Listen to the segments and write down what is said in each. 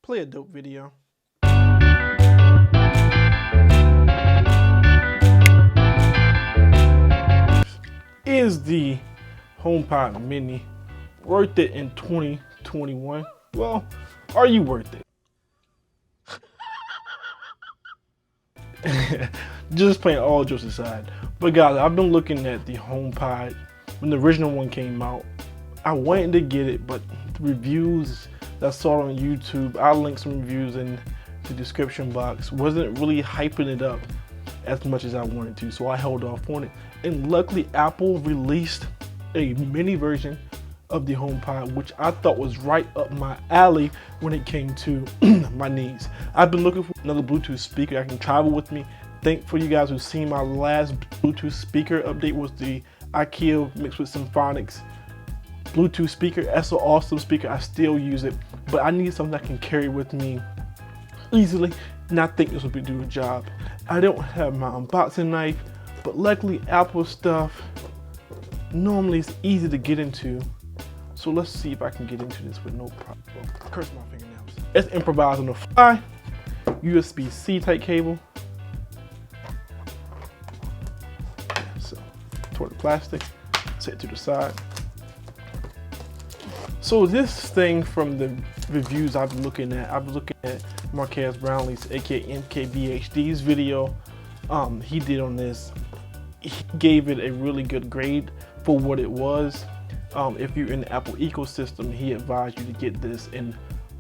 Play a dope video. Is the HomePod Mini worth it in 2021? Well, are you worth it? Just playing all jokes aside. But guys, I've been looking at the HomePod when the original one came out. I wanted to get it, but the reviews that I saw on YouTube, I'll link some reviews in the description box, wasn't really hyping it up as much as I wanted to, so I held off on it. And luckily Apple released a mini version of the HomePod, which I thought was right up my alley when it came to my needs. I've been looking for another Bluetooth speaker that can travel with me. Thankful you guys who've seen my last Bluetooth speaker update was the IKEA mixed with Symphonics Bluetooth speaker. That's an awesome speaker. I still use it, but I need something I can carry with me easily, and I think this will do the job. I don't have my unboxing knife, but luckily Apple stuff normally is easy to get into. So let's see if I can get into this with no problem. Curse my fingernails. Let's improvise on the fly. USB-C type cable. So, toward the plastic, set it to the side. So this thing from the reviews I've been looking at Marquez Brownlee's, aka MKBHD's video he did on this. He gave it a really good grade for what it was. If you're in the Apple ecosystem, he advised you to get this, and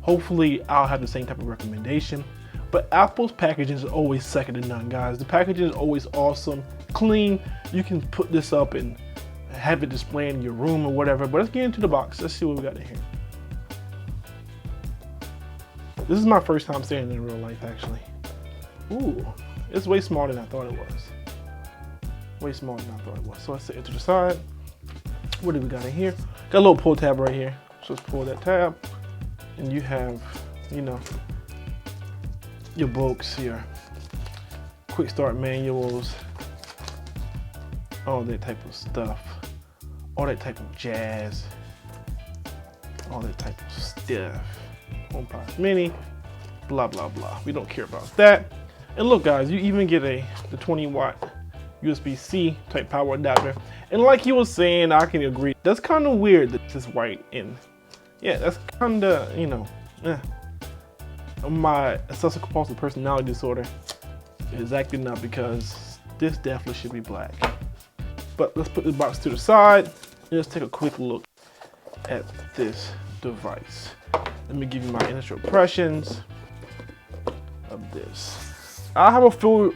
hopefully I'll have the same type of recommendation. But Apple's packaging is always second to none, guys. The packaging is always awesome, clean. You can put this up and have it display in your room or whatever. But let's get into the box. Let's see what we got in here. This is my first time seeing it in real life, actually. Ooh, it's way smaller than I thought it was. Way smaller than I thought it was. So let's set it to the side. What do we got in here? Got a little pull tab right here. So let's pull that tab, and you have, you know, your books, your quick start manuals, all that type of stuff, all that type of jazz, all that type of stuff. HomePod Mini, blah blah blah. We don't care about that. And look, guys, you even get the 20-watt USB-C type power adapter. And like he was saying, I can agree, that's kind of weird that this is white, and yeah, that's kind of, you know, my obsessive compulsive personality disorder is acting up, because this definitely should be black. But let's put this box to the side and let's take a quick look at this device. Let me give you my initial impressions of this. I'll have a full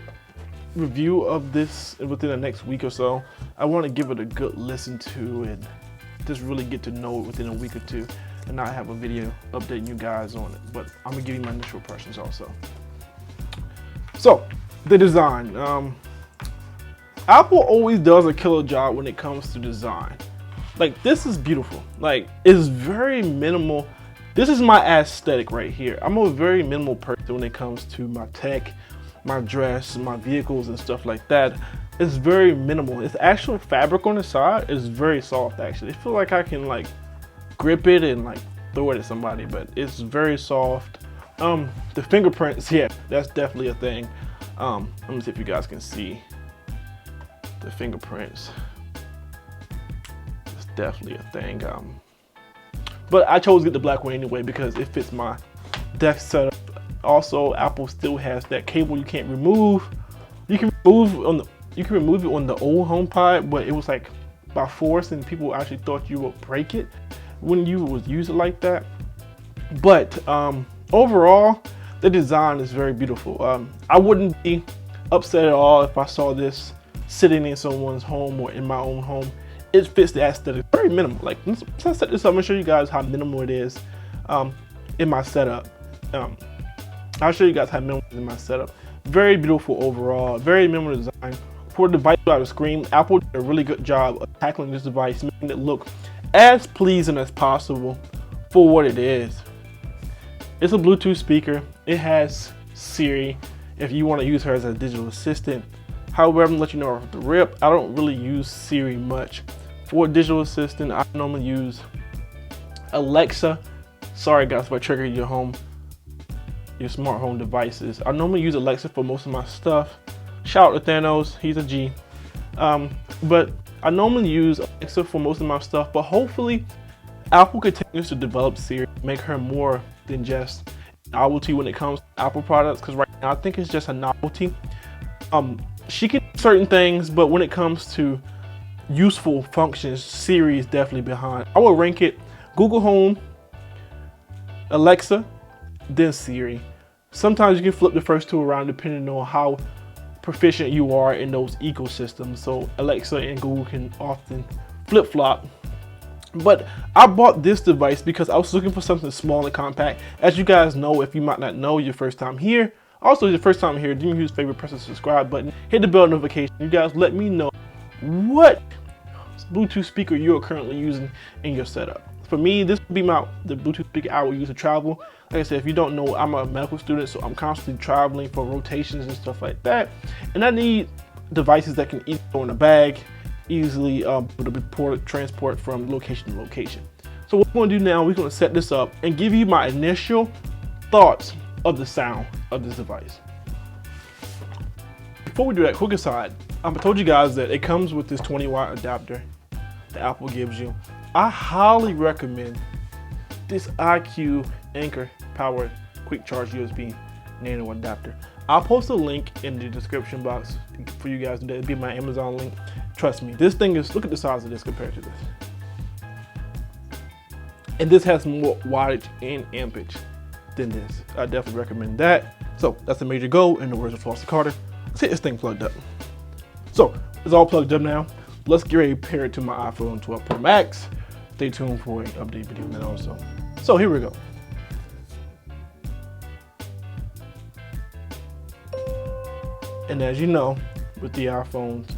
review of this within the next week or so. I want to give it a good listen to and just really get to know it within a week or two, and not have a video updating you guys on it. But I'm gonna give you my initial impressions also. So the design, Apple always does a killer job when it comes to design. Like, this is beautiful. Like, it's very minimal. This is my aesthetic right here. I'm a very minimal person when it comes to my tech, my dress, my vehicles and stuff like that. It's very minimal. It's actual fabric on the side is very soft, actually. I feel like I can like grip it and like throw it at somebody, but it's very soft. The fingerprints, yeah, that's definitely a thing. Let me see if you guys can see the fingerprints. It's definitely a thing. But I chose to get the black one anyway because it fits my desk setup. Also, Apple still has that cable you can't remove. You can remove it on the old HomePod, but it was like by force, and people actually thought you would break it when you would use it like that. But overall, the design is very beautiful. I wouldn't be upset at all if I saw this sitting in someone's home or in my own home. It fits the aesthetic. Very minimal. Like, let's set this up and show you guys how minimal it is in my setup. I'll show you guys how minimal it is in my setup. Very beautiful overall. Very minimal design. For the device without a screen, Apple did a really good job of tackling this device, making it look as pleasing as possible for what it is. It's a Bluetooth speaker. It has Siri if you want to use her as a digital assistant. However, I'm gonna let you know off the rip, I don't really use Siri much. For a digital assistant, I normally use Alexa. Sorry guys if I triggered your home your smart home devices. I normally use Alexa for most of my stuff. Shout out to Thanos, he's a G. But I normally use Alexa for most of my stuff, but hopefully Apple continues to develop Siri, make her more than just novelty when it comes to Apple products, because right now I think it's just a novelty. She can do certain things, but when it comes to useful functions, Siri is definitely behind. I will rank it Google Home, Alexa, then Siri. Sometimes you can flip the first two around depending on how proficient you are in those ecosystems. So Alexa and Google can often flip-flop. But I bought this device because I was looking for something small and compact. As you guys know, if you might not know, your first time here. Also, your first time here, do me a huge favor, press the subscribe button, hit the bell notification. You guys let me know what Bluetooth speaker you're currently using in your setup. For me, this would be the Bluetooth speaker I would use to travel. Like I said, if you don't know, I'm a medical student, so I'm constantly traveling for rotations and stuff like that. And I need devices that can easily go in a bag, easily transport from location to location. So what we're gonna do now, we're gonna set this up and give you my initial thoughts of the sound of this device. Before we do that, quick aside, I told you guys that it comes with this 20-watt adapter that Apple gives you. I highly recommend this iQ Anchor powered quick charge USB nano adapter. I'll post a link in the description box for you guys. It'll be my Amazon link. Trust me, this thing is, look at the size of this compared to this. And this has more wattage and ampage than this. I definitely recommend that. So that's a major goal in the words of Foster Carter. Let's get this thing plugged up. So it's all plugged up now. Let's get ready to pair it to my iPhone 12 Pro Max. Stay tuned for an update video on that also. So here we go. And as you know, with the iPhones,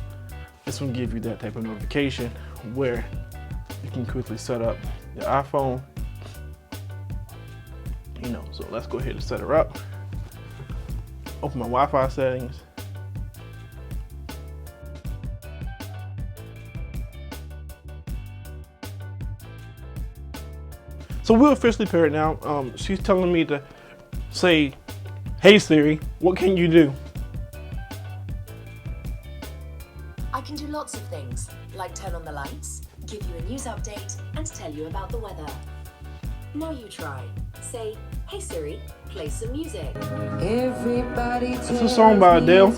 this will give you that type of notification where you can quickly set up your iPhone. You know, so let's go ahead and set her up. Open my Wi-Fi settings. So we're officially paired now. She's telling me to say, "Hey Siri, what can you do?" I can do lots of things, like turn on the lights, give you a news update, and tell you about the weather. Now you try. Say, "Hey Siri, play some music." It's a song by Adele.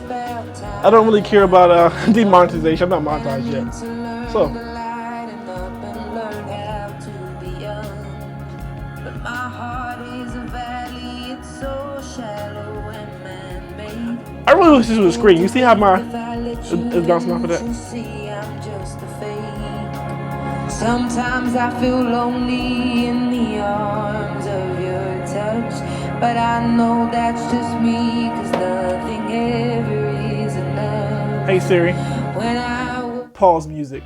I don't really care about demonetization. I'm not monetized yet. So. I really wish this was a screen. You see how it's bouncing off of that? Sometimes I feel lonely in the arms of your touch, but I know that's just me, 'cause nothing ever is enough. Hey Siri, pause music.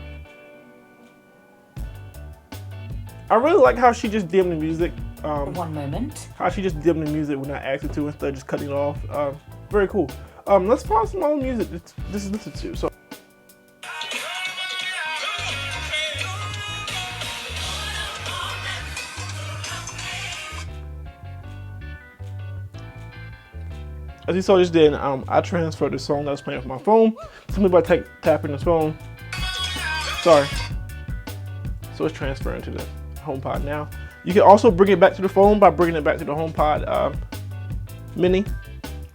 I really like how she just dimmed the music. One moment. How she just dimmed the music when I asked her to instead of just cutting it off. Very cool. Let's find some other music this is listened to. So. As you saw just then, I transferred the song that I was playing with my phone simply by tapping the phone. Sorry. So it's transferring to the HomePod now. You can also bring it back to the phone by bringing it back to the HomePod Mini.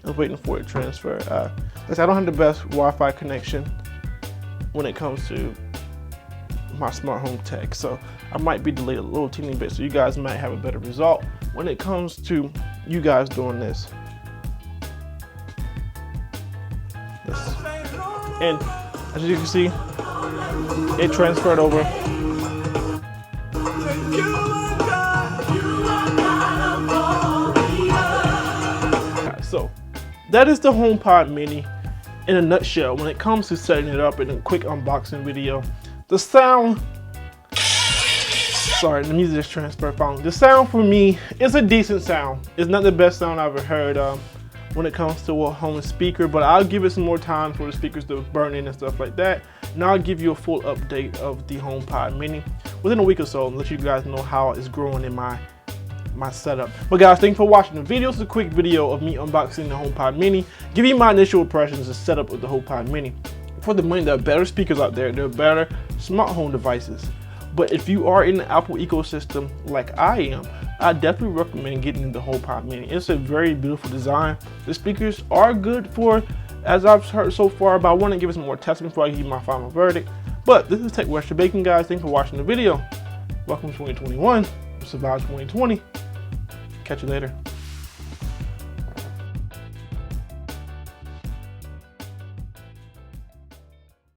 I was waiting for it to transfer. I don't have the best Wi-Fi connection when it comes to my smart home tech, so I might be delayed a little teeny bit, so you guys might have a better result when it comes to you guys doing this. And as you can see, it transferred over. So that is the HomePod Mini in a nutshell when it comes to setting it up in a quick unboxing video. The sound, sorry, the music just transferred finally. The sound for me is a decent sound. It's not the best sound I've ever heard when it comes to a home speaker, but I'll give it some more time for the speakers to burn in and stuff like that. And I'll give you a full update of the HomePod Mini within a week or so and let you guys know how it's growing in my my setup. But guys, thanks for watching the video. It's a quick video of me unboxing the HomePod Mini, give you my initial impressions and setup with the HomePod Mini. For the money, there are better speakers out there, there are better smart home devices. But if you are in the Apple ecosystem like I am, I definitely recommend getting the HomePod Mini. It's a very beautiful design. The speakers are good for, as I've heard so far, but I want to give it some more testing before I give you my final verdict. But this is Tech Western Bacon, guys. Thanks for watching the video. Welcome to 2021. Survive 2020. Catch you later.